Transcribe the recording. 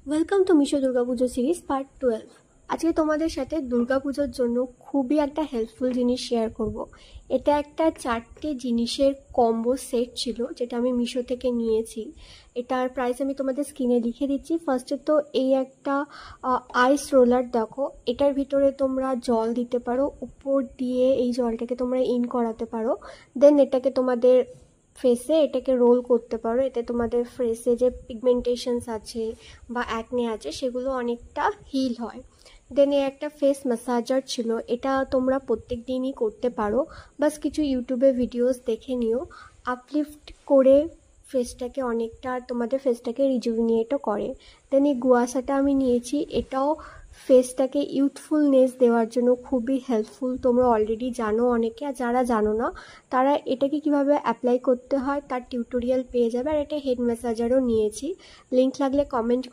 Welcome to Meesho Durga Puja series part 12। আজকে তোমাদের সাথে দুর্গাপুজোর জন্য খুবই একটা হেল্পফুল জিনিস শেয়ার করব। এটা একটা 4টে জিনিসের কম্বো সেট ছিল, যেটা আমি মিশো থেকে নিয়েছি। এটার প্রাইস আমি তোমাদের স্ক্রিনে লিখে দিচ্ছি। ফার্স্টে তো এই একটা আইস রোলার দেখো, এটার ভিতরে তোমরা জল দিতে পারো, উপর দিয়ে এই জলটাকে তোমরা ইন করাতে পারো। দেন এটাকে তোমাদের ফেসে এটাকে রোল করতে পারো, এতে তোমাদের ফেসে যে পিগমেন্টেশনস আছে বা অ্যাকনে আছে সেগুলো অনেকটা হিল হয়। দেন একটা ফেস ম্যাসাজার ছিল, এটা তোমরা প্রত্যেক দিনই করতে পারো, বাস কিছু ইউটিউবে ভিডিওস দেখে নিও। আপলিফট করে ফেসটাকে অনেকটা, তোমাদের ফেসটাকে রিজুভিনেটও করে। দেন এই গুয়াশাটা আমি নিয়েছি, এটাও ফেসটাকে ইউথফুলনেস দেওয়ার জন্য খুবই হেল্পফুল। তোমরা অলরেডি জানো অনেকে, আর যারা জানো না তারা এটাকে কিভাবে অ্যাপ্লাই করতে হয় তার টিউটোরিয়াল পেয়ে যাবে। আর এটা হেড ম্যাসাজারও নিয়েছি, লিঙ্ক লাগলে কমেন্ট